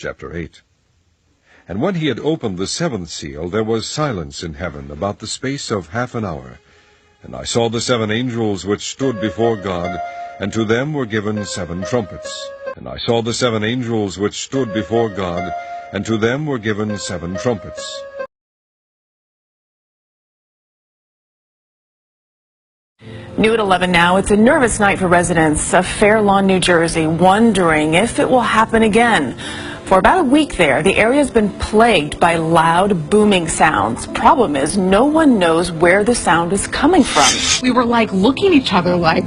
Chapter 8. And when he had opened the seventh seal, there was silence in heaven about the space of half an hour. And I saw the seven angels which stood before God, and to them were given seven trumpets. And I saw the seven angels which stood before God, and to them were given seven trumpets. New at 11 now, it's a nervous night for residents of Fair Lawn, New Jersey, wondering if it will happen again. For about a week there, the area's been plagued by loud, booming sounds. Problem is, no one knows where the sound is coming from. We were looking at each other what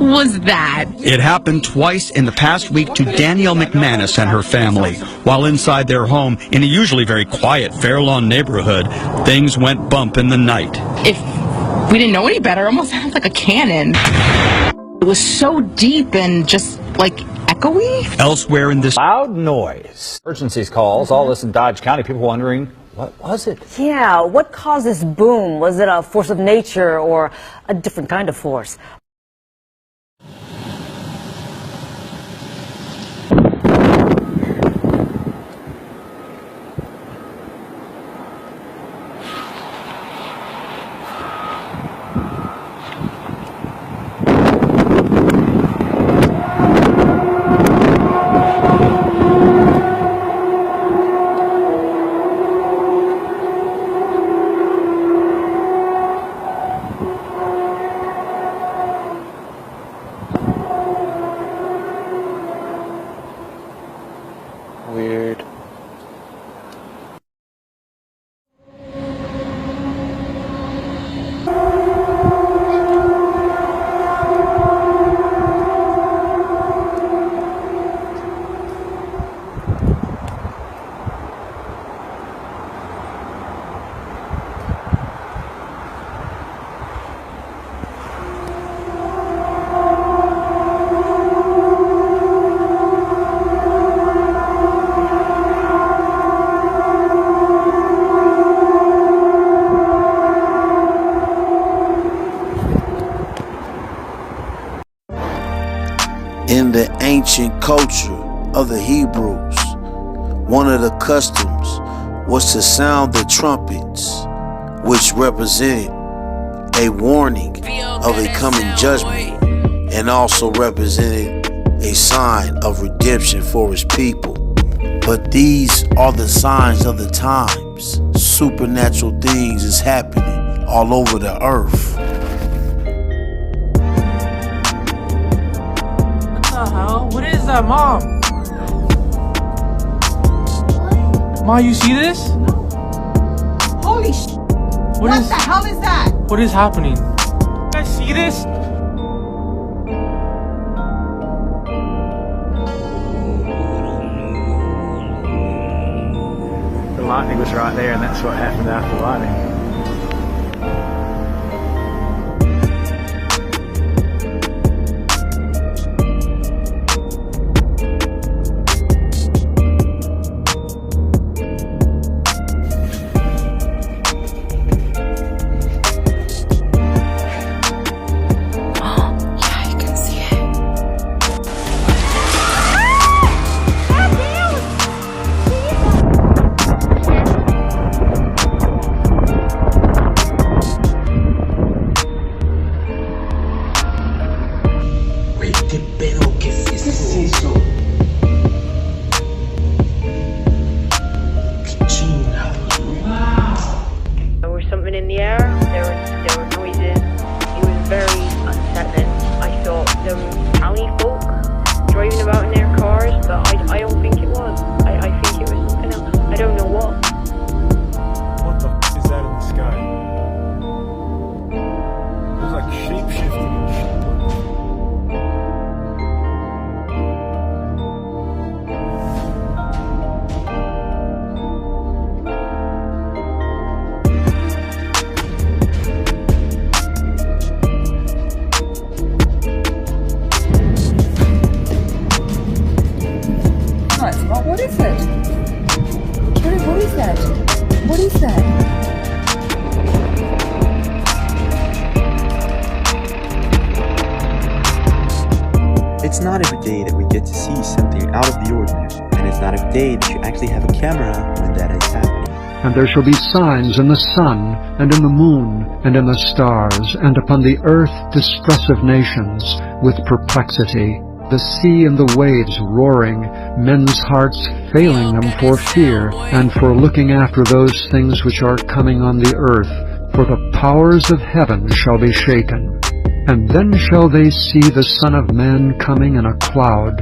was that? It happened twice in the past week to Danielle McManus and her family. While inside their home, in a usually very quiet Fair Lawn neighborhood, things went bump in the night. If we didn't know any better, it almost sounded like a cannon. It was so deep and just echoey. Elsewhere in this loud noise. Emergencies calls, all this in Dodge County. People wondering, what was it? Yeah, what caused this boom? Was it a force of nature or a different kind of force? Weird. In the ancient culture of the Hebrews, one of the customs was to sound the trumpets, which represented a warning of a coming judgment and also represented a sign of redemption for his people. But these are the signs of the times. Supernatural things is happening all over the earth. What is that, Mom? Ma, you see this? Holy sh! What the hell is that? What is happening? You guys see this? The lightning was right there, and that's what happened after the lightning. There was something in the air, there were noises, it was very unsettling. I saw some county folk driving about in their cars, but I don't think it was. I think it was something else. I don't know what. What the f is that in the sky? It was like shape-shifting and shit. What is it? What is that? What is that? It's not every day that we get to see something out of the ordinary, and it's not a day that you actually have a camera when that is happening. And there shall be signs in the sun, and in the moon, and in the stars, and upon the earth distress of nations, with perplexity, the sea and the waves roaring, men's hearts failing them for fear, and for looking after those things which are coming on the earth, for the powers of heaven shall be shaken. And then shall they see the Son of Man coming in a cloud,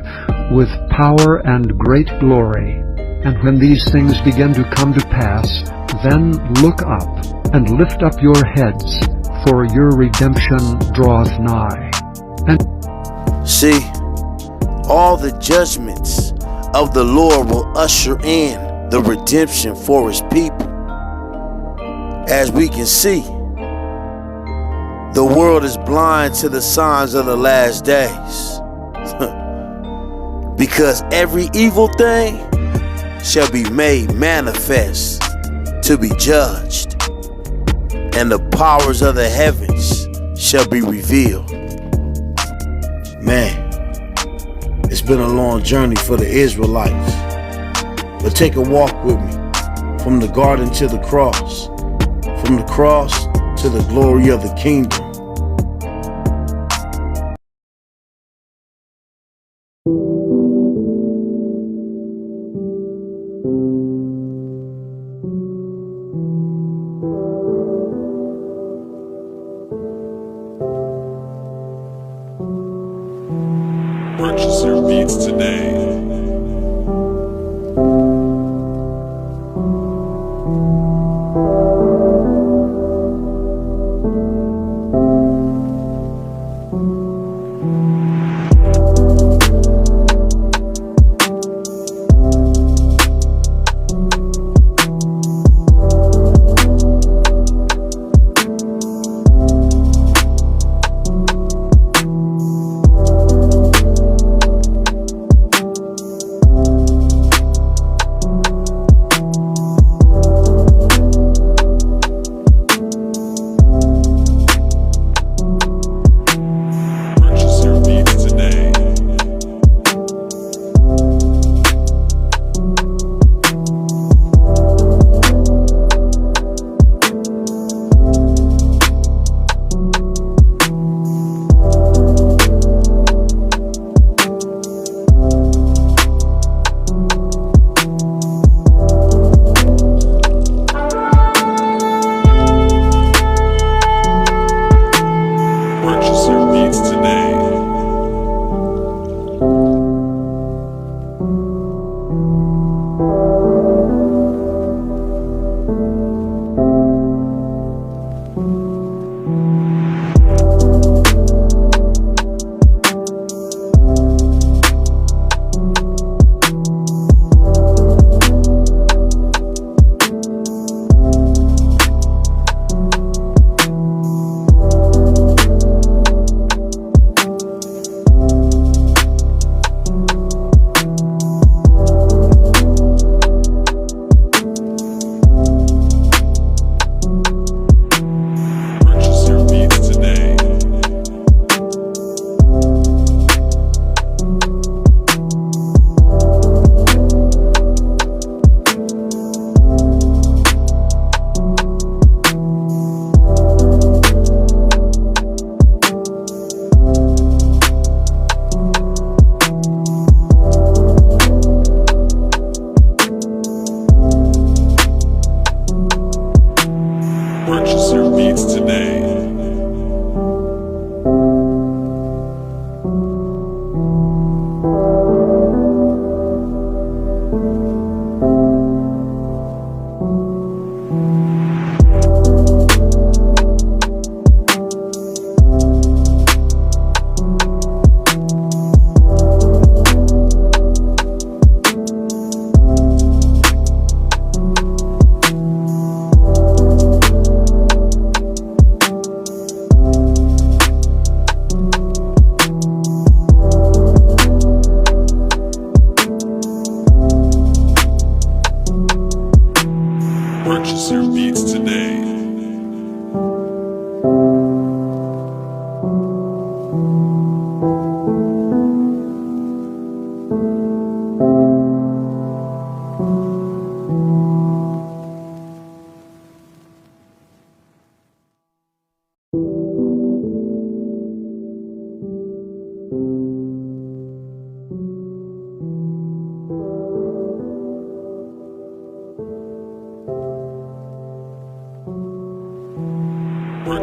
with power and great glory. And when these things begin to come to pass, then look up, and lift up your heads, for your redemption draweth nigh. And see, all the judgments of the Lord will usher in the redemption for his people. As we can see, the world is blind to the signs of the last days. Because every evil thing shall be made manifest to be judged, and the powers of the heavens shall be revealed. Man, it's been a long journey for the Israelites, but take a walk with me from the garden to the cross, from the cross to the glory of the kingdom. Purchase your beats today.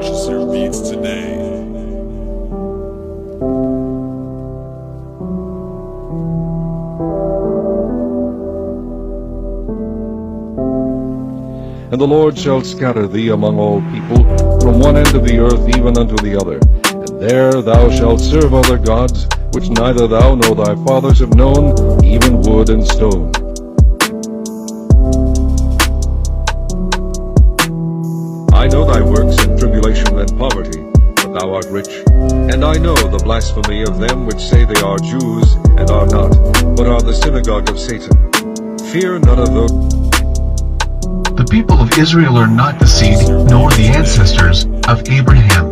Purchase your beats today. And the Lord shall scatter thee among all people, from one end of the earth even unto the other. And there thou shalt serve other gods, which neither thou nor thy fathers have known, even wood and stone. I know thy works in tribulation and poverty, but thou art rich. And I know the blasphemy of them which say they are Jews, and are not, but are the synagogue of Satan. Fear none of those. The people of Israel are not the seed, nor the ancestors, of Abraham.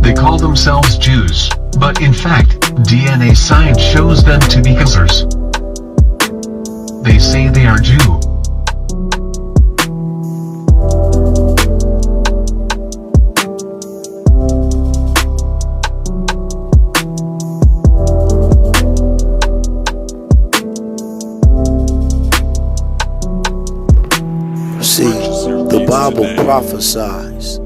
They call themselves Jews, but in fact, DNA science shows them to be Khazars. They say they are Jew. See, the Bible prophesies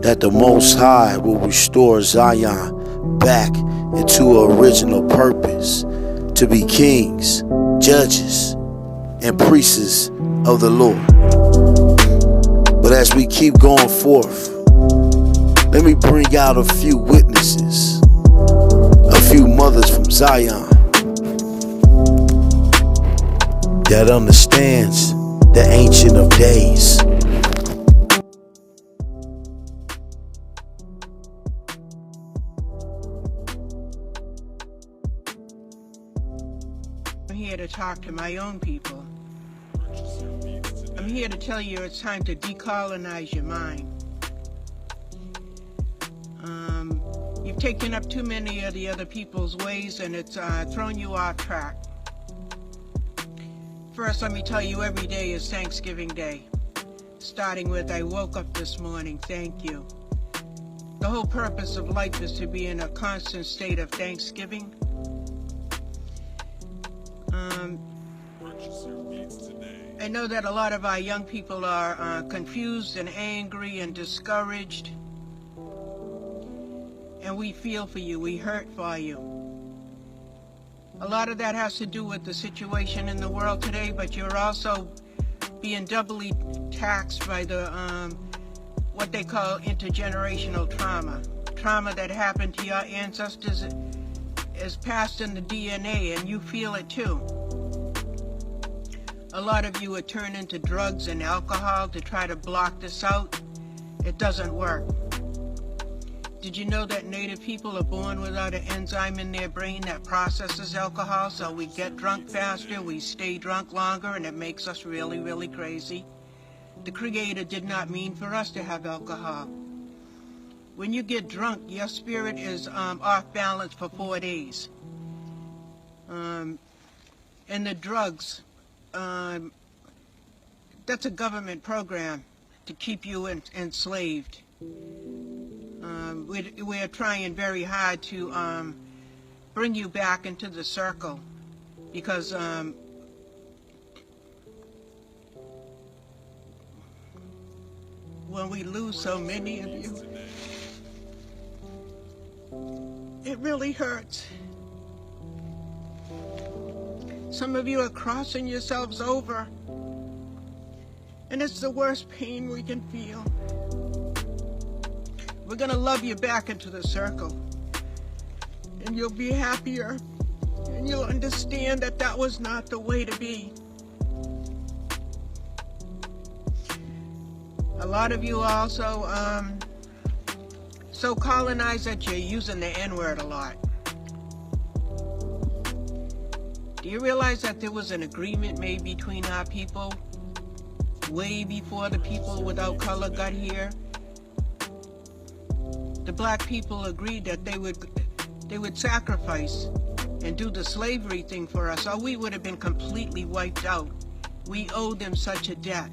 that the Most High will restore Zion back into her original purpose, to be kings, judges, and priests of the Lord. But as we keep going forth, let me bring out a few witnesses, a few mothers from Zion that understands the Ancient of Days. I'm here to talk to my own people. I'm here to tell you it's time to decolonize your mind. You've taken up too many of the other people's ways, and it's thrown you off track. First, let me tell you, every day is Thanksgiving Day. Starting with, I woke up this morning, thank you. The whole purpose of life is to be in a constant state of thanksgiving. I know that a lot of our young people are confused and angry and discouraged. And we feel for you, we hurt for you. A lot of that has to do with the situation in the world today, but you're also being doubly taxed by the what they call intergenerational trauma. Trauma that happened to your ancestors is passed in the DNA, and you feel it too. A lot of you are turning to drugs and alcohol to try to block this out. It doesn't work. Did you know that Native people are born without an enzyme in their brain that processes alcohol? So we get drunk faster, we stay drunk longer, and it makes us really, really crazy. The Creator did not mean for us to have alcohol. When you get drunk, your spirit is off balance for 4 days. And the drugs, that's a government program to keep you enslaved. We're trying very hard to bring you back into the circle, because when we lose so many of you, it really hurts. Some of you are crossing yourselves over, and it's the worst pain we can feel. We're gonna love you back into the circle, and you'll be happier, and you'll understand that that was not the way to be. A lot of you also so colonized that you're using the N-word a lot. Do you realize that there was an agreement made between our people way before the people without color got here? The black people agreed that they would sacrifice and do the slavery thing for us, or we would have been completely wiped out. We owe them such a debt.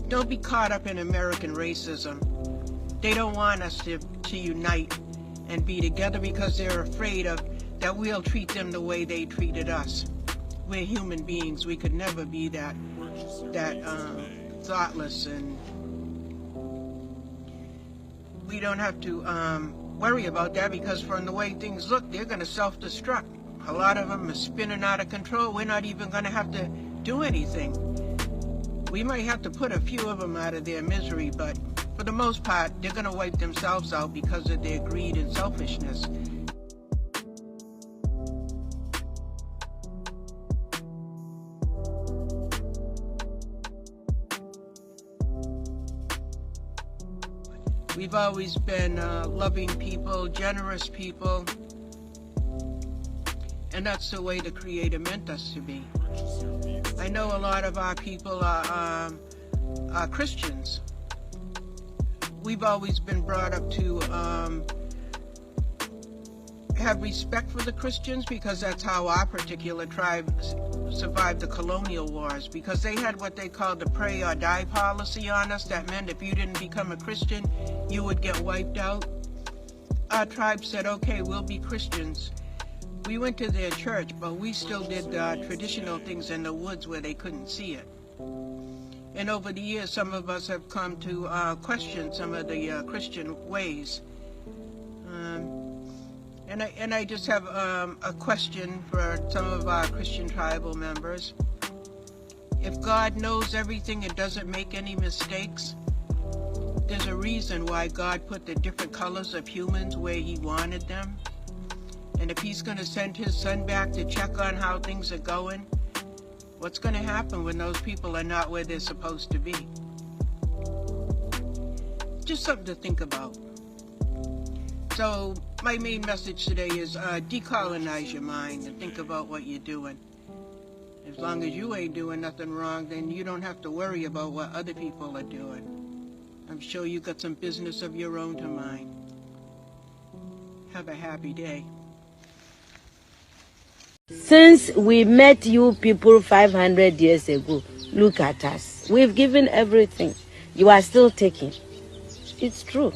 Don't be caught up in American racism. They don't want us to unite and be together because they're afraid of that we'll treat them the way they treated us. We're human beings. We could never be that thoughtless. And we don't have to worry about that, because from the way things look, they're going to self-destruct. A lot of them are spinning out of control. We're not even going to have to do anything. We might have to put a few of them out of their misery, but for the most part, they're going to wipe themselves out because of their greed and selfishness. We've always been loving people, generous people, and that's the way the Creator meant us to be. I know a lot of our people are Christians. We've always been brought up to have respect for the Christians, because that's how our particular tribe survived the colonial wars, because they had what they called the pray or die policy on us. That meant if you didn't become a Christian, you would get wiped out. Our tribe said, okay, we'll be Christians. We went to their church, but we still did traditional things in the woods where they couldn't see it. And over the years, some of us have come to question some of the Christian ways. And I just have a question for some of our Christian tribal members. If God knows everything and doesn't make any mistakes, there's a reason why God put the different colors of humans where He wanted them. And if He's going to send His Son back to check on how things are going, what's going to happen when those people are not where they're supposed to be? Just something to think about. So my main message today is decolonize your mind and think about what you're doing. As long as you ain't doing nothing wrong, then you don't have to worry about what other people are doing. I'm sure you got some business of your own to mind. Have a happy day. Since we met you people 500 years ago, look at us. We've given everything. You are still taking. It's true.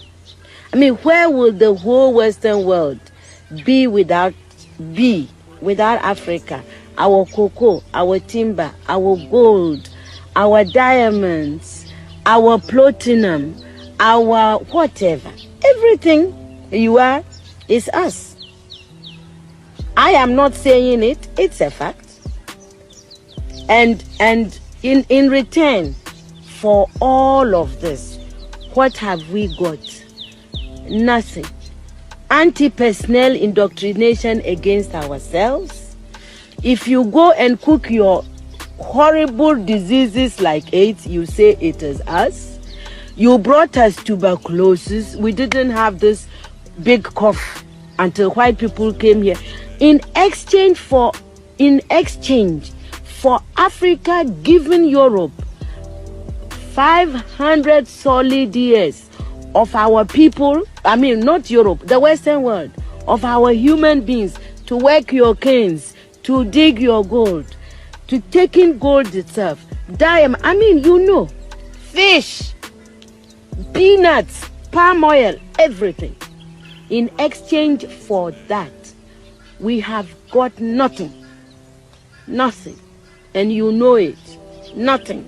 I mean, where would the whole Western world be without Africa? Our cocoa, our timber, our gold, our diamonds, our platinum, our whatever. Everything you are is us. I am not saying it, it's a fact. And in return for all of this, what have we got? Nothing. Anti-personnel indoctrination against ourselves. If you go and cook your horrible diseases like AIDS, you say it is us. You brought us tuberculosis. We didn't have this big cough until white people came here. In exchange for Africa giving Europe 500 solid years of our people, I mean not Europe, the Western world, of our human beings to work your canes, to dig your gold, to take in gold itself, diamond, I mean you know, fish, peanuts, palm oil, everything. In exchange for that, we have got nothing. Nothing. And you know it. Nothing.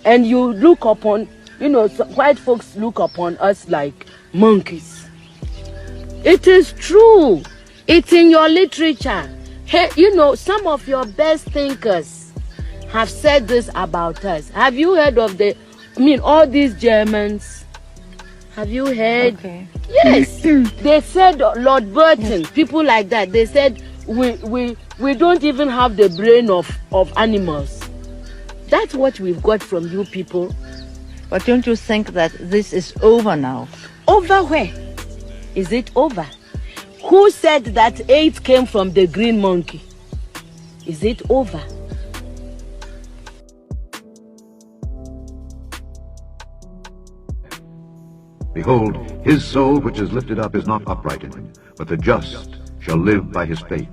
And you look upon, you know, white folks look upon us like monkeys. It is true. It's in your literature. Hey, you know, some of your best thinkers have said this about us. Have you heard of all these Germans? Have you heard? Okay. Yes. They said, Lord Burton, yes. People like that, they said, we don't even have the brain of animals. That's what we've got from you people. But don't you think that this is over now? Over where? Is it over? Who said that AIDS came from the green monkey? Is it over? Behold, his soul which is lifted up is not upright in him, but the just shall live by his faith.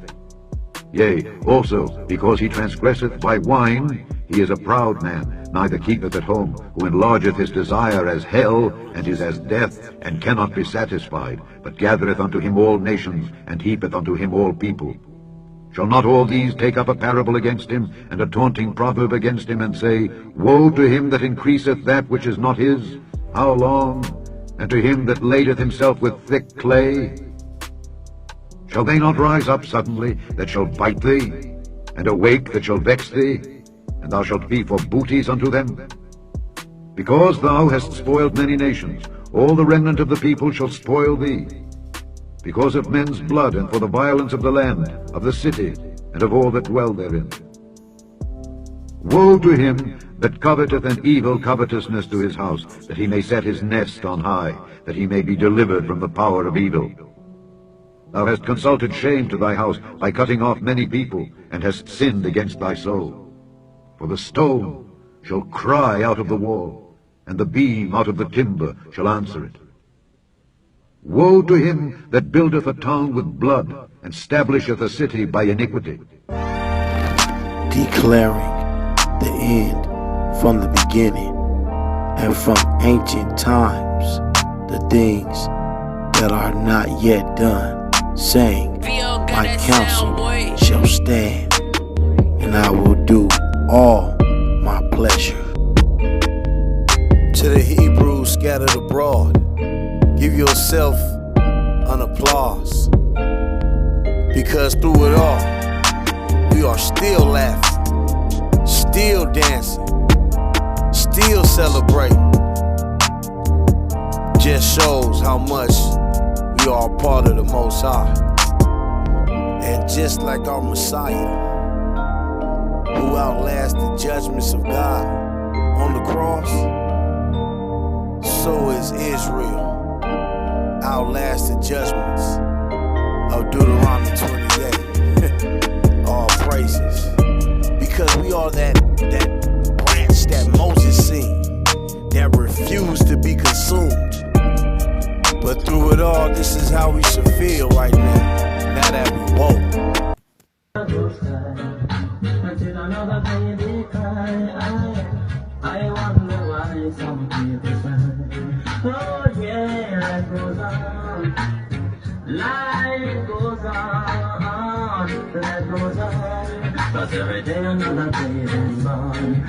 Yea, also, because he transgresseth by wine, he is a proud man, neither keepeth at home, who enlargeth his desire as hell, and is as death, and cannot be satisfied, but gathereth unto him all nations, and heapeth unto him all people. Shall not all these take up a parable against him, and a taunting proverb against him, and say, Woe to him that increaseth that which is not his? How long? and to him that ladeth himself with thick clay? Shall they not rise up suddenly that shall bite thee, and awake that shall vex thee, and thou shalt be for booties unto them? Because thou hast spoiled many nations, all the remnant of the people shall spoil thee, because of men's blood, and for the violence of the land, of the city, and of all that dwell therein. Woe to him that coveteth an evil covetousness to his house, that he may set his nest on high, that he may be delivered from the power of evil. Thou hast consulted shame to thy house by cutting off many people, and hast sinned against thy soul. For the stone shall cry out of the wall, and the beam out of the timber shall answer it. Woe to him that buildeth a town with blood, and stablisheth a city by iniquity. Declaring the end from the beginning, and from ancient times the things that are not yet done, saying, my counsel shall stand, and I will do all my pleasure. To the Hebrews scattered abroad, give yourself an applause, because through it all, we are still laughing, still dancing, still celebrating. Just shows how much we are a part of the Most High. And just like our Messiah, who outlasts the judgments of God on the cross, so is Israel outlast the judgments of Deuteronomy 28. All praises. Because we are that branch that Moses seen, that refused to be consumed. But through it all, this is how we should feel right now, now that we woke. I wonder why some people say, oh yeah, life goes on, life goes on, life goes on, 'cause every day another day is born.